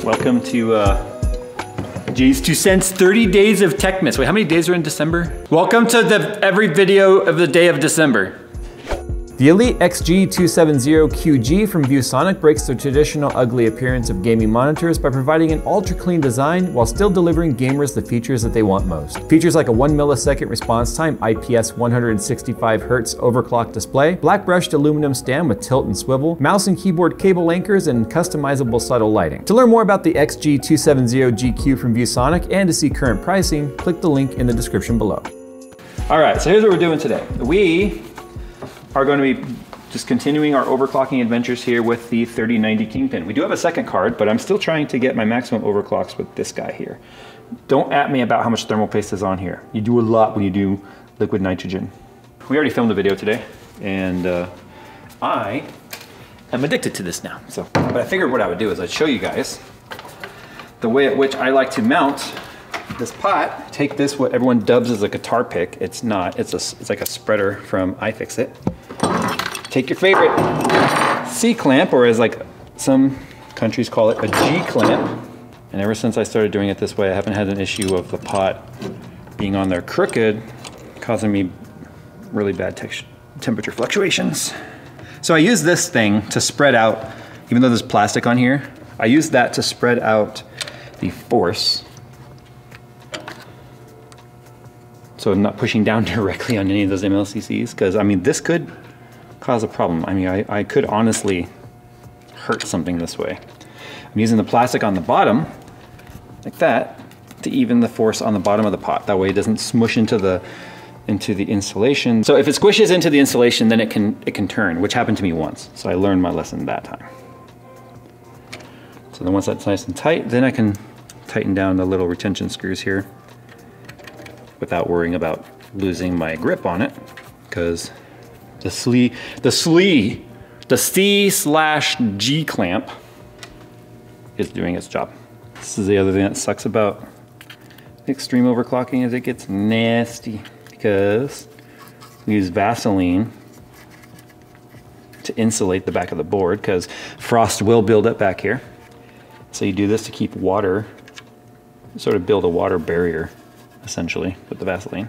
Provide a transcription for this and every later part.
Welcome to Jay's 2 cents 30 days of Techmas. Wait, how many days are in December? Welcome to every video of the day of December. The Elite XG270QG from ViewSonic breaks the traditional ugly appearance of gaming monitors by providing an ultra clean design while still delivering gamers the features that they want most. Features like a 1 millisecond response time, IPS 165Hz overclock display, black brushed aluminum stand with tilt and swivel, mouse and keyboard cable anchors, and customizable subtle lighting. To learn more about the XG270GQ from ViewSonic and to see current pricing, click the link in the description below. All right, so here's what we're doing today. We are going to be just continuing our overclocking adventures here with the 3090 Kingpin. We do have a second card, but I'm still trying to get my maximum overclocks with this guy here. Don't at me about how much thermal paste is on here. You do a lot when you do liquid nitrogen. We already filmed a video today, and I am addicted to this now. But I figured what I would do is I'd show you guys the way at which I like to mount this pot. Take this, what everyone dubs as a guitar pick. It's not, it's like a spreader from iFixit. Take your favorite C-clamp, or as like some countries call it, a G-clamp. And ever since I started doing it this way, I haven't had an issue of the pot being on there crooked, causing me really bad temperature fluctuations. So I use this thing to spread out, even though there's plastic on here, I use that to spread out the force. So I'm not pushing down directly on any of those MLCCs, because I mean, this could cause a problem. I mean, I could honestly hurt something this way. I'm using the plastic on the bottom, like that, to even the force on the bottom of the pot. That way it doesn't smush into the insulation. So if it squishes into the insulation, then it can turn, which happened to me once. So I learned my lesson that time. So then once that's nice and tight, then I can tighten down the little retention screws here without worrying about losing my grip on it, because the C/G clamp is doing its job. This is the other thing that sucks about extreme overclocking, is it gets nasty, because we use Vaseline to insulate the back of the board, because frost will build up back here. So you do this to keep water, sort of build a water barrier, essentially, with the Vaseline.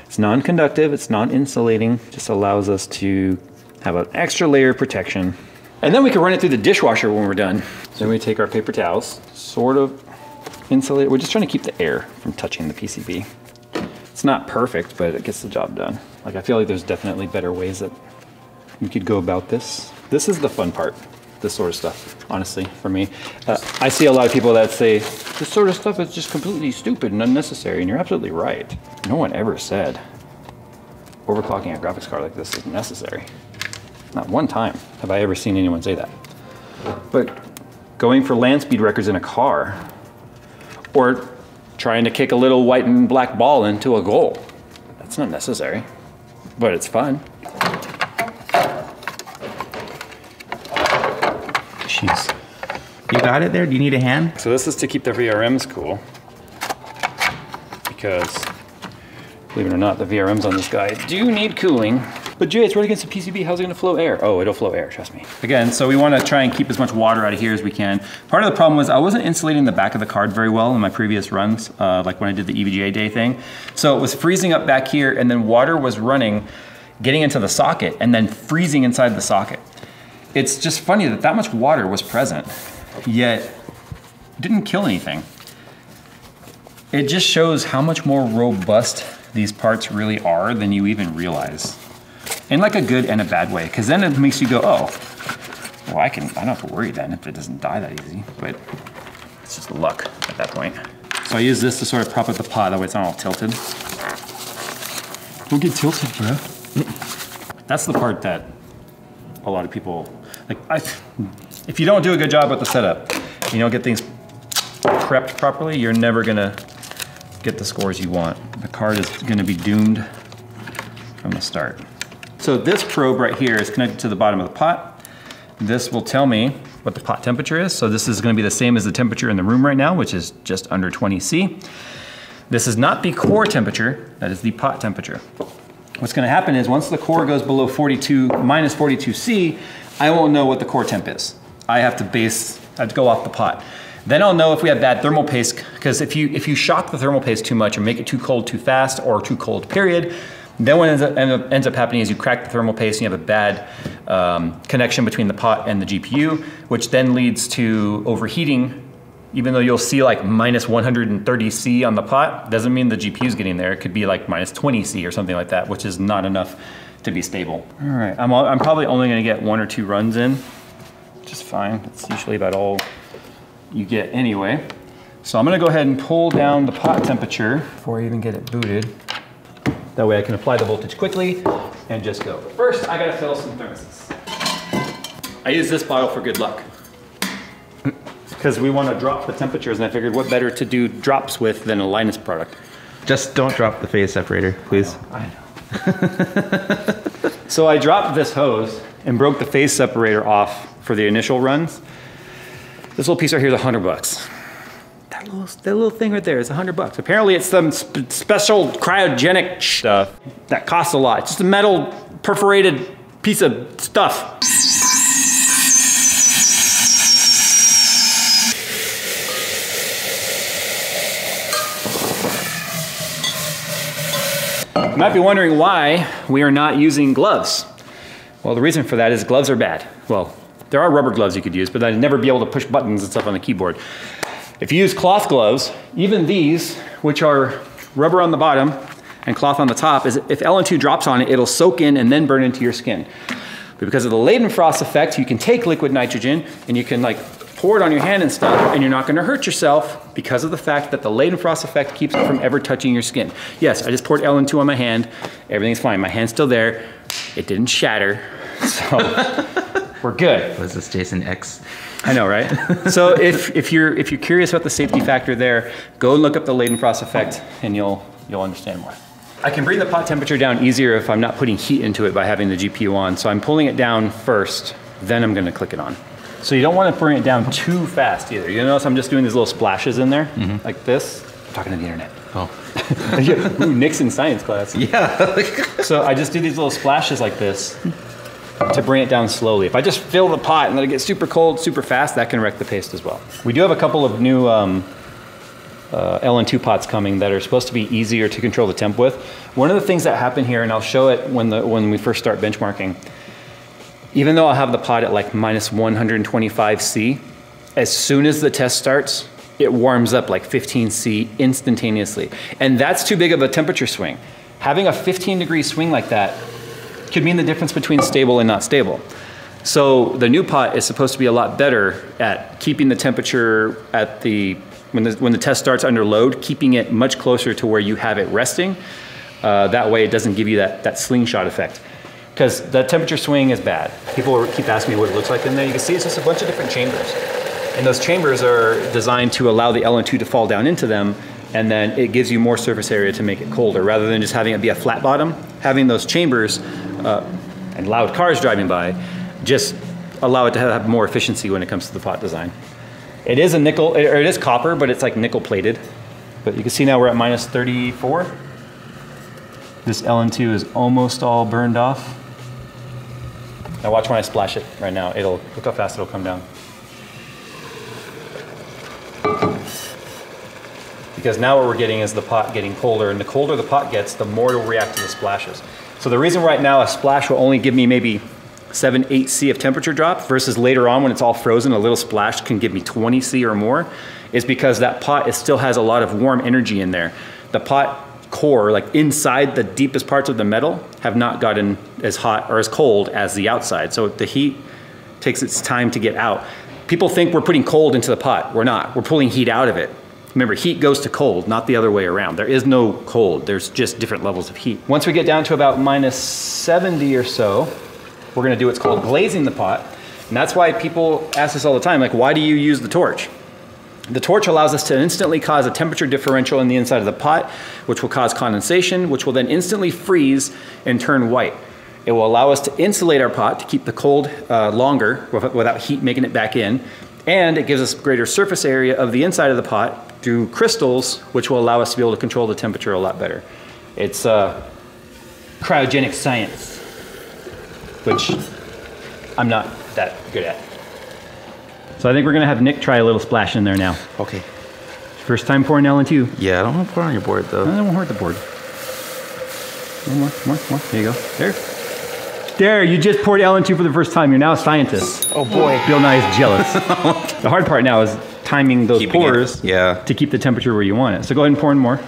It's non-conductive, it's non-insulating, just allows us to have an extra layer of protection. And then we can run it through the dishwasher when we're done. So then we take our paper towels, sort of insulate. We're just trying to keep the air from touching the PCB. It's not perfect, but it gets the job done. Like, I feel like there's definitely better ways that you could go about this. This is the fun part, this sort of stuff, honestly, for me. I see a lot of people that say, this sort of stuff is just completely stupid and unnecessary, and you're absolutely right. No one ever said overclocking a graphics card like this is necessary. Not one time have I ever seen anyone say that. But going for land speed records in a car, or trying to kick a little white and black ball into a goal, that's not necessary, but it's fun. Jeez. You got it there? Do you need a hand? So this is to keep the VRMs cool, because believe it or not, the VRMs on this guy do need cooling. But Jay, it's right against the PCB, how's it gonna flow air? Oh, it'll flow air, trust me. Again, so we wanna try and keep as much water out of here as we can. Part of the problem was I wasn't insulating the back of the card very well in my previous runs, like when I did the EVGA day thing. So it was freezing up back here, and then water was running, getting into the socket, and then freezing inside the socket. It's just funny that that much water was present, yet didn't kill anything. It just shows how much more robust these parts really are than you even realize. In like a good and a bad way, because then it makes you go, oh, well, I don't have to worry then if it doesn't die that easy, but it's just luck at that point. So I use this to sort of prop up the pot, that way it's not all tilted. Don't get tilted, bro. That's the part that a lot of people, like, if you don't do a good job with the setup, you don't get things prepped properly, you're never gonna get the scores you want. The card is gonna be doomed from the start. So this probe right here is connected to the bottom of the pot. This will tell me what the pot temperature is. So this is gonna be the same as the temperature in the room right now, which is just under 20 C. This is not the core temperature, that is the pot temperature. What's gonna happen is once the core goes below minus 42 C, I won't know what the core temp is. I have to go off the pot. Then I'll know if we have bad thermal paste, because if you shock the thermal paste too much or make it too cold too fast or too cold period, then what ends up happening is you crack the thermal paste and you have a bad connection between the pot and the GPU, which then leads to overheating. Even though you'll see like minus 130 C on the pot, doesn't mean the GPU is getting there. It could be like minus 20 C or something like that, which is not enough to be stable. All right, I'm probably only gonna get 1 or 2 runs in, which is fine. That's usually about all you get anyway. So I'm gonna go ahead and pull down the pot temperature before I even get it booted. That way I can apply the voltage quickly and just go. First, I gotta fill some thermoses. I use this bottle for good luck, because we want to drop the temperatures, and I figured what better to do drops with than a Linus product. Just don't drop the phase separator, please. I know. So I dropped this hose and broke the phase separator off for the initial runs. This little piece right here is $100. That little thing right there is $100. Apparently it's some special cryogenic stuff that costs a lot. It's just a metal perforated piece of stuff. You might be wondering why we are not using gloves. Well, the reason for that is gloves are bad. Well, there are rubber gloves you could use, but I'd never be able to push buttons and stuff on the keyboard. If you use cloth gloves, even these, which are rubber on the bottom and cloth on the top, is if LN2 drops on it, it'll soak in and then burn into your skin. But because of the Leidenfrost effect, you can take liquid nitrogen and you can like pour it on your hand and stuff, and you're not gonna hurt yourself because of the fact that the Leidenfrost effect keeps it from ever touching your skin. Yes, I just poured LN2 on my hand. Everything's fine. My hand's still there. It didn't shatter, so we're good. Was this Jason X? I know, right? So if you're curious about the safety factor there, go and look up the Leidenfrost effect, and you'll understand more. I can bring the pot temperature down easier if I'm not putting heat into it by having the GPU on. So I'm pulling it down first, then I'm gonna click it on. So you don't want to bring it down too fast either. You notice I'm just doing these little splashes in there, like this. I'm talking to the internet. Oh. Ooh, Nixon science class. Yeah. So I just do these little splashes like this to bring it down slowly. If I just fill the pot and let it get super cold, super fast, that can wreck the paste as well. We do have a couple of new LN2 pots coming that are supposed to be easier to control the temp with. One of the things that happen here, and I'll show it when we first start benchmarking, even though I'll have the pot at like minus 125 C, as soon as the test starts, it warms up like 15 C instantaneously. And that's too big of a temperature swing. Having a 15-degree swing like that could mean the difference between stable and not stable. So the new pot is supposed to be a lot better at keeping the temperature at when the test starts under load, keeping it much closer to where you have it resting. That way it doesn't give you that slingshot effect. Because the temperature swing is bad. People keep asking me what it looks like in there. You can see it's just a bunch of different chambers. And those chambers are designed to allow the LN2 to fall down into them, and then it gives you more surface area to make it colder. Rather than just having it be a flat bottom, having those chambers and loud cars driving by just allow it to have more efficiency when it comes to the pot design. It is a nickel, or it is copper, but it's like nickel plated. But you can see now we're at minus 34. This LN2 is almost all burned off. Now watch when I splash it right now. Look how fast it'll come down. Because now what we're getting is the pot getting colder, and the colder the pot gets, the more it'll react to the splashes. So the reason right now a splash will only give me maybe 7, 8 C of temperature drop versus later on when it's all frozen, a little splash can give me 20 C or more, is because that pot still has a lot of warm energy in there. The pot core, like inside the deepest parts of the metal, have not gotten as hot or as cold as the outside. So the heat takes its time to get out. People think we're putting cold into the pot. We're not. We're pulling heat out of it. Remember, heat goes to cold, not the other way around. There is no cold. There's just different levels of heat. Once we get down to about minus 70 or so, we're gonna do what's called glazing the pot. And that's why people ask us all the time, like, why do you use the torch? The torch allows us to instantly cause a temperature differential in the inside of the pot, which will cause condensation, which will then instantly freeze and turn white. It will allow us to insulate our pot to keep the cold longer without heat making it back in. And it gives us greater surface area of the inside of the pot through crystals, which will allow us to be able to control the temperature a lot better. It's cryogenic science, which I'm not that good at. So I think we're gonna have Nick try a little splash in there now. Okay. First time pouring LN2. Yeah, I don't want to pour on your board though. No, that won't hurt the board. More. There you go. There, you just poured LN2 for the first time. You're now a scientist. Oh boy. Bill Nye is jealous. The hard part now is timing those pours to keep the temperature where you want it. So go ahead and pour in more.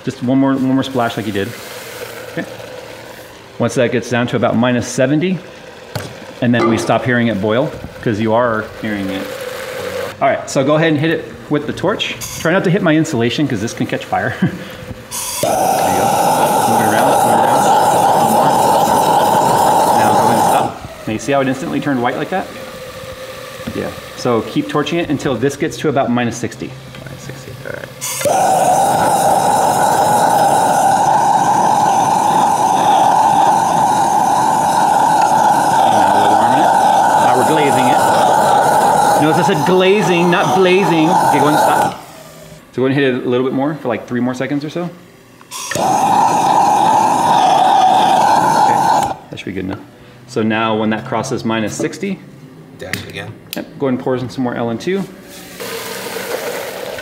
Just one more splash like you did. Okay. Once that gets down to about -70, and then we stop hearing it boil, because you are hearing it. All right, so go ahead and hit it with the torch. Try not to hit my insulation, because this can catch fire. There you go. Move it around. Now go ahead and stop. Now you see how it instantly turned white like that? Yeah. So keep torching it until this gets to about -60. -60, all right. Notice I said glazing, not blazing. Okay, go ahead and stop. So go ahead and hit it a little bit more for like 3 more seconds or so. Okay, that should be good enough. So now when that crosses -60, dash it again. Yep, go ahead and pour in some more LN2.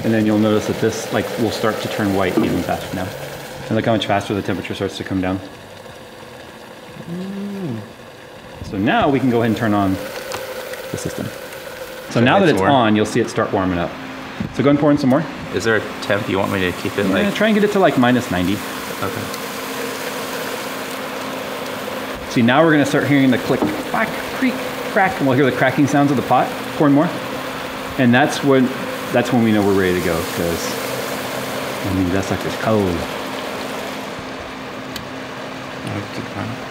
And then you'll notice that this will start to turn white even faster now. And look how much faster the temperature starts to come down. So now we can go ahead and turn on the system. So now that it's on, you'll see it start warming up. So go ahead and pour in some more. Is there a temp you want me to keep it like? Try and get it to like -90. Okay. See, now we're gonna start hearing the click, clack, creak, crack, and we'll hear the cracking sounds of the pot. Pour in more. And that's when we know we're ready to go, because that sucker's cold.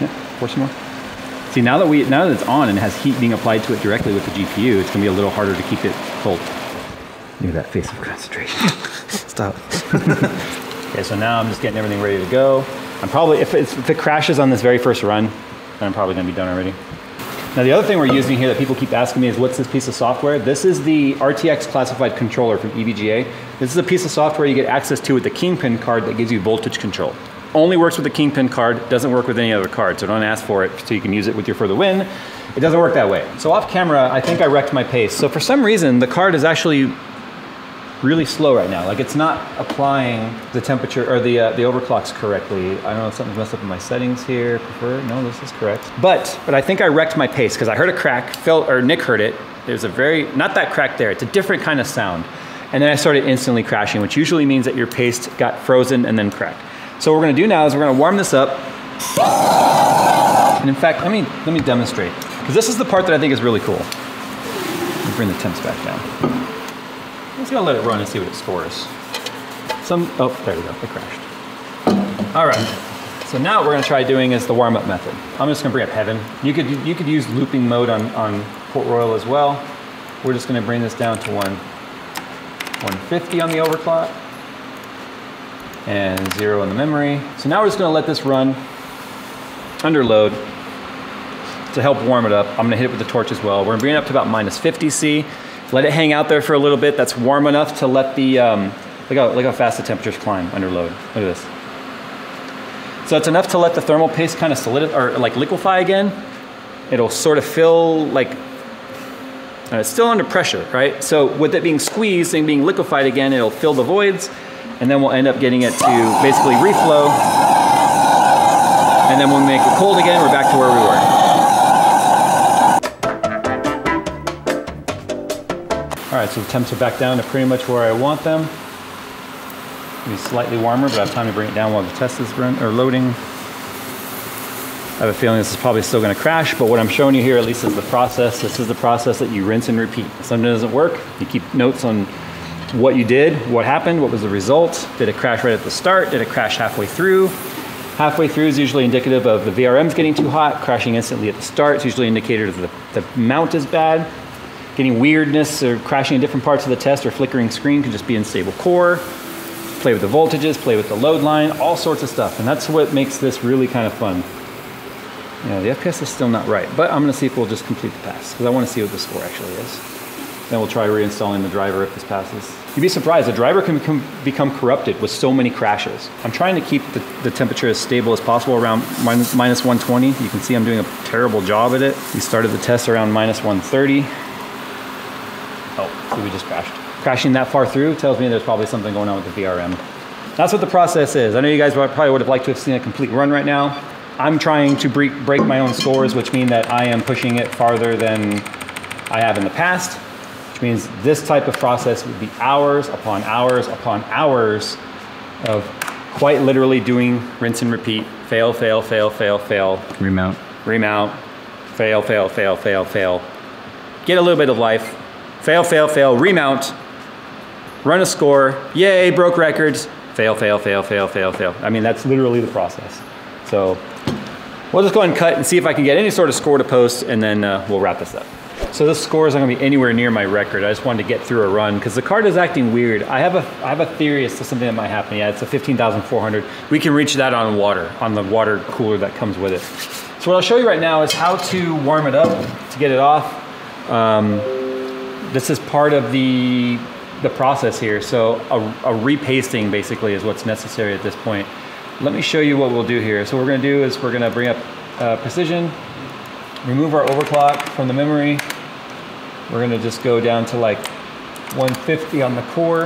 Yeah, pour some more. See, now that it's on and it has heat being applied to it directly with the GPU, it's gonna be a little harder to keep it cold. Look at that face of concentration. Stop. Okay, so now I'm just getting everything ready to go. I'm probably, if it crashes on this very first run, then I'm probably gonna be done already. Now the other thing we're using here that people keep asking me is, what's this piece of software? This is the RTX classified controller from EVGA. This is a piece of software you get access to with the Kingpin card that gives you voltage control. Only works with the Kingpin card, doesn't work with any other card, so don't ask for it so you can use it with your For the Win. It doesn't work that way. So off camera, I think I wrecked my pace. So for some reason, the card is actually really slow right now. Like, it's not applying the temperature or the overclocks correctly. I don't know if something's messed up in my settings here. Prefer, no, this is correct. But I think I wrecked my pace because I heard a crack. Nick heard it. There's a not that crack there. It's a different kind of sound. And then I started instantly crashing, which usually means that your paste got frozen and then cracked. So what we're gonna do now is we're gonna warm this up. And in fact, let me demonstrate. Because this is the part that I think is really cool. Let me bring the temps back down. I'm just gonna let it run and see what it scores. Oh, there we go, it crashed. All right, so now what we're gonna try doing is the warm-up method. I'm just gonna bring up Heaven. You could use looping mode on Port Royal as well. We're just gonna bring this down to 150 on the overclock. And 0 in the memory. So now we're just gonna let this run under load to help warm it up. I'm gonna hit it with the torch as well. We're gonna bring it up to about -50°C. Let it hang out there for a little bit. That's warm enough to let the, look how fast the temperatures climb under load. Look at this. So it's enough to let the thermal paste kind of solidify, or like liquefy again. It'll sort of fill it's still under pressure, right? So with it being squeezed and being liquefied again, it'll fill the voids, and then we'll end up getting it to basically reflow. And then when we make it cold again, we're back to where we were. All right, so the temps are back down to pretty much where I want them. Maybe slightly warmer, but I have time to bring it down while the test is loading. I have a feeling this is probably still gonna crash, but what I'm showing you here at least is the process. This is the process that you rinse and repeat. If something doesn't work, you keep notes on what you did, what happened, what was the result. Did it crash right at the start? Did it crash halfway through? Halfway through is usually indicative of the VRMs getting too hot. Crashing instantly at the start is usually indicator that the mount is bad. Getting weirdness or crashing in different parts of the test or flickering screen could just be unstable core. Play with the voltages, play with the load line, all sorts of stuff. And that's what makes this really kind of fun. The FPS is still not right, but I'm gonna see if we'll just complete the pass because I wanna see what the score actually is. Then we'll try reinstalling the driver if this passes. You'd be surprised, the driver can become corrupted with so many crashes. I'm trying to keep the temperature as stable as possible around minus 120. You can see I'm doing a terrible job at it. We started the test around minus 130. Oh, so we just crashed. Crashing that far through tells me there's probably something going on with the VRM. That's what the process is. I know you guys probably would have liked to have seen a complete run right now. I'm trying to break my own scores, which mean that I am pushing it farther than I have in the past. Means this type of process would be hours upon hours upon hours of quite literally doing rinse and repeat, fail, fail, fail, fail, fail. Remount. Remount, fail, fail, fail, fail, fail. Get a little bit of life, fail, fail, fail, remount, run a score, yay, broke records, fail, fail, fail, fail, fail, fail. I mean, that's literally the process. So we'll just go ahead and cut and see if I can get any sort of score to post, and then we'll wrap this up. So this score isn't gonna be anywhere near my record. I just wanted to get through a run because the card is acting weird. I have a theory as to something that might happen. Yeah, it's a 15,400. We can reach that on water, on the water cooler that comes with it. So what I'll show you right now is how to warm it up to get it off. This is part of the process here. So a repasting basically is what's necessary at this point. Let me show you what we'll do here. So what we're gonna do is we're gonna bring up precision, remove our overclock from the memory. We're gonna just go down to like 150 on the core.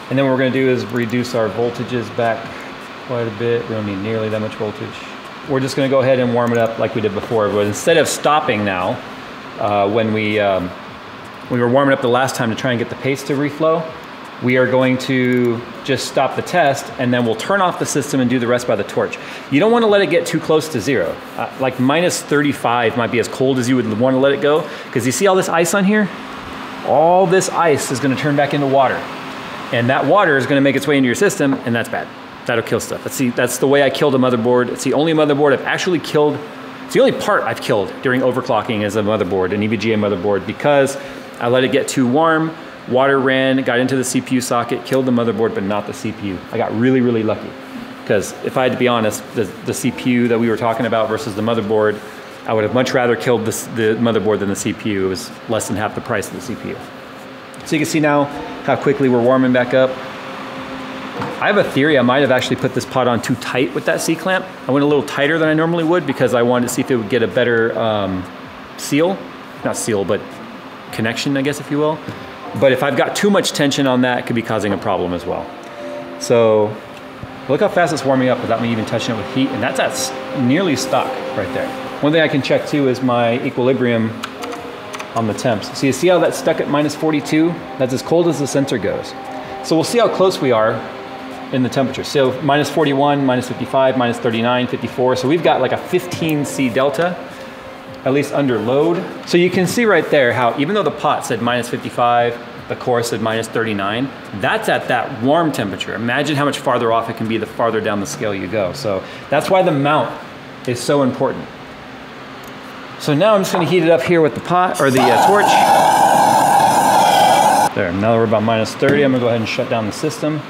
And then what we're gonna do is reduce our voltages back quite a bit. We don't need nearly that much voltage. We're just gonna go ahead and warm it up like we did before. But instead of stopping now, when we were warming up the last time to try and get the paste to reflow, we are going to just stop the test and then we'll turn off the system and do the rest by the torch. You don't want to let it get too close to zero. Like minus 35 might be as cold as you would want to let it go, because you see all this ice on here? All this ice is going to turn back into water. And that water is going to make its way into your system, and that's bad. That'll kill stuff. That's the way I killed a motherboard. It's the only motherboard I've actually killed. It's the only part I've killed during overclocking as a motherboard, an EVGA motherboard, because I let it get too warm. Water ran, got into the CPU socket, killed the motherboard, but not the CPU. I got really, really lucky. Because if I had to be honest, the CPU that we were talking about versus the motherboard, I would have much rather killed the motherboard than the CPU. It was less than half the price of the CPU. So you can see now how quickly we're warming back up. I have a theory I might have actually put this pot on too tight with that C-clamp. I went a little tighter than I normally would because I wanted to see if it would get a better seal. Not seal, but connection, I guess, if you will. But if I've got too much tension on that, it could be causing a problem as well. So look how fast it's warming up without me even touching it with heat, and that's nearly stock right there. One thing I can check too is my equilibrium on the temps. So you see how that's stuck at minus 42? That's as cold as the sensor goes. So we'll see how close we are in the temperature. So minus 41, minus 55, minus 39, 54. So we've got like a 15 C delta, at least under load. So you can see right there how even though the pot said minus 55, the core said minus 39, that's at that warm temperature. Imagine how much farther off it can be the farther down the scale you go. So that's why the mount is so important. So now I'm just gonna heat it up here with the pot, or the torch. There, now we're about minus 30. I'm gonna go ahead and shut down the system.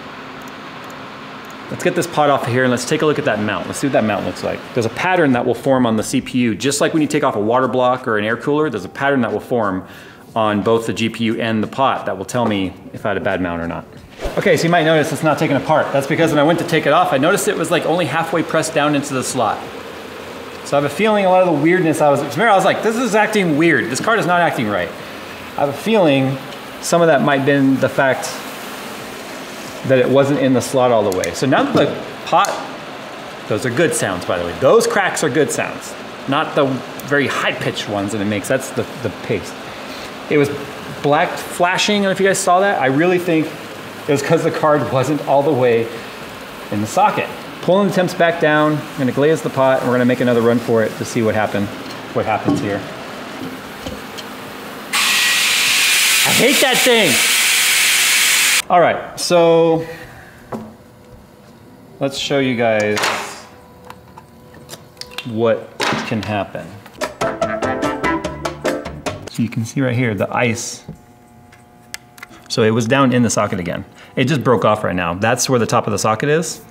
Let's get this pot off of here and let's take a look at that mount. Let's see what that mount looks like. There's a pattern that will form on the CPU. Just like when you take off a water block or an air cooler, there's a pattern that will form on both the GPU and the pot that will tell me if I had a bad mount or not. Okay, so you might notice it's not taken apart. That's because when I went to take it off, I noticed it was like only halfway pressed down into the slot. So I have a feeling a lot of the weirdness I was like, this is acting weird. This card is not acting right. I have a feeling some of that might have been the fact that it wasn't in the slot all the way. So now that the pot, those are good sounds, by the way. Those cracks are good sounds, not the very high-pitched ones that it makes. That's the paste. It was black flashing, I don't know if you guys saw that. I really think it was because the card wasn't all the way in the socket. Pulling the temps back down, I'm gonna glaze the pot, and we're gonna make another run for it to see what happens here. I hate that thing. All right, so let's show you guys what can happen. So you can see right here, the ice. So it was down in the socket again. It just broke off right now. That's where the top of the socket is.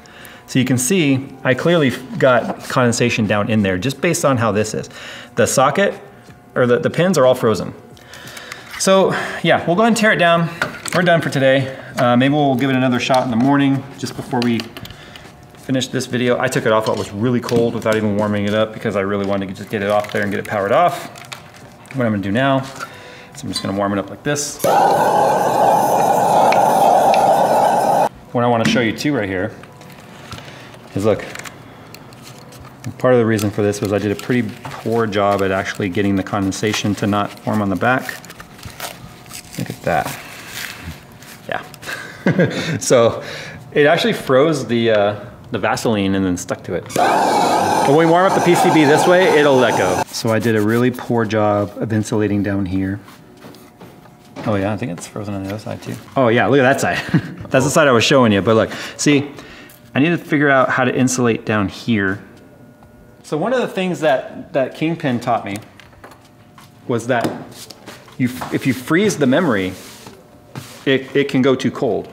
So you can see, I clearly got condensation down in there just based on how this is. The socket, or the pins are all frozen. So yeah, we'll go ahead and tear it down. We're done for today. Maybe we'll give it another shot in the morning just before we finish this video. I took it off while it was really cold without even warming it up because I really wanted to just get it off there and get it powered off. What I'm gonna do now, so I'm just gonna warm it up like this. What I wanna show you too right here is look, part of the reason for this was I did a pretty poor job at actually getting the condensation to not form on the back. Look at that. Yeah. So it actually froze the Vaseline and then stuck to it. But when we warm up the PCB this way, it'll let go. So I did a really poor job of insulating down here. Oh yeah, I think it's frozen on the other side too. Oh yeah, look at that side. That's the side I was showing you, but look, see, I need to figure out how to insulate down here. So one of the things that Kingpin taught me was that if you freeze the memory, it can go too cold,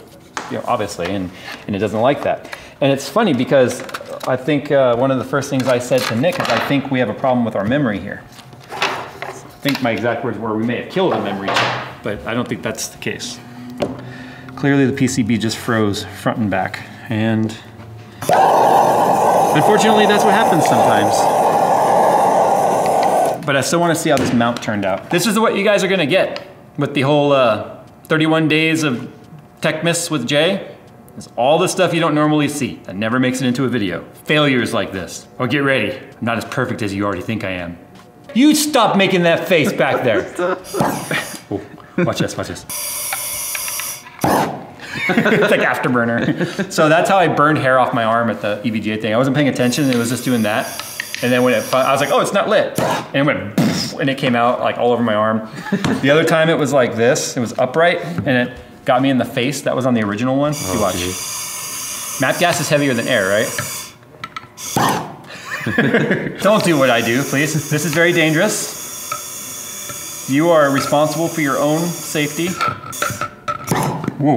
obviously, and it doesn't like that. And it's funny because I think one of the first things I said to Nick is I think we have a problem with our memory here. I think my exact words were we may have killed a memory chip, but I don't think that's the case. Clearly the PCB just froze front and back, and unfortunately that's what happens sometimes. But I still want to see how this mount turned out. This is what you guys are gonna get with the whole 31 days of Techmas with Jay. It's all the stuff you don't normally see that never makes it into a video. Failures like this. Or get ready, I'm not as perfect as you already think I am. You stop making that face back there. Oh, watch this, watch this. It's like afterburner. So that's how I burned hair off my arm at the EVGA thing. I wasn't paying attention, it was just doing that. And then when I was like, oh, it's not lit. And it went, and it came out like all over my arm. The other time it was like this, it was upright, and it got me in the face. That was on the original one. You watch. MAP gas is heavier than air, right? Don't do what I do, please. This is very dangerous. You are responsible for your own safety. Whoa.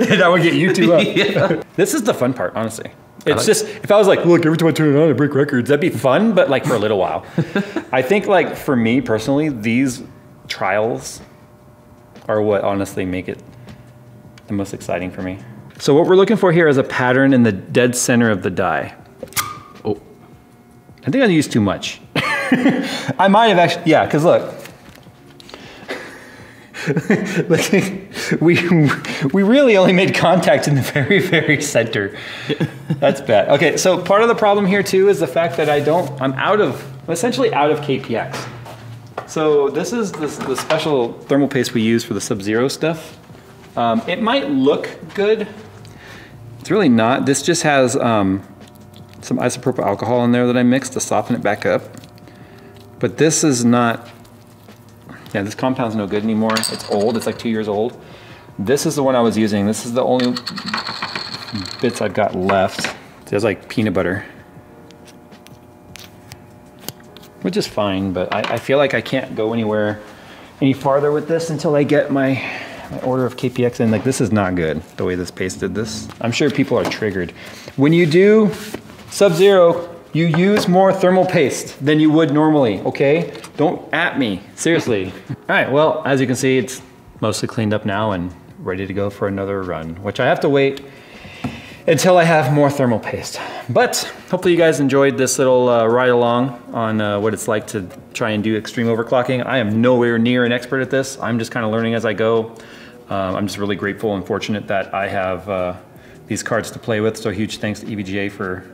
That would get you two up. Yeah. This is the fun part, honestly. It's just, if I was like, look, every time I turn it on, I break records, that'd be fun, but like for a little while. I think like for me personally, these trials are what honestly make it the most exciting for me. So what we're looking for here is a pattern in the dead center of the die. Oh, I think I used too much. I might have actually, yeah, because look. we really only made contact in the very, very center. That's bad. Okay, so part of the problem here too is the fact that I'm essentially out of KPX. So this is the special thermal paste we use for the Sub-Zero stuff. It might look good. It's really not. This just has some isopropyl alcohol in there that I mixed to soften it back up. But this is not, yeah, this compound's no good anymore. It's old, it's like 2 years old. This is the one I was using. This is the only bits I've got left. There's like peanut butter, which is fine, but I feel like I can't go any farther with this until I get my order of KPX in. Like, this is not good, the way this paste did this. I'm sure people are triggered. When you do Sub-Zero, you use more thermal paste than you would normally, okay? Don't at me, seriously. All right, well, as you can see, it's mostly cleaned up now and ready to go for another run, which I have to wait until I have more thermal paste. But hopefully you guys enjoyed this little ride along on what it's like to try and do extreme overclocking. I am nowhere near an expert at this. I'm just kind of learning as I go. I'm just really grateful and fortunate that I have these cards to play with. So huge thanks to EVGA for,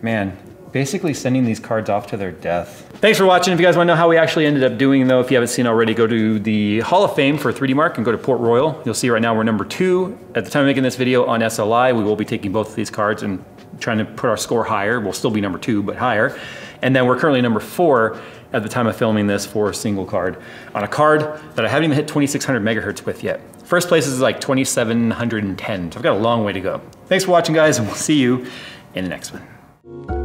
man, basically sending these cards off to their death. Thanks for watching. If you guys want to know how we actually ended up doing, though, if you haven't seen already, go to the Hall of Fame for 3D Mark and go to Port Royal. You'll see right now we're number 2. At the time of making this video on SLI, we will be taking both of these cards and trying to put our score higher. We'll still be number 2, but higher. And then we're currently number 4 at the time of filming this for a single card on a card that I haven't even hit 2600 megahertz with yet. First place is like 2710, so I've got a long way to go. Thanks for watching, guys, and we'll see you in the next one.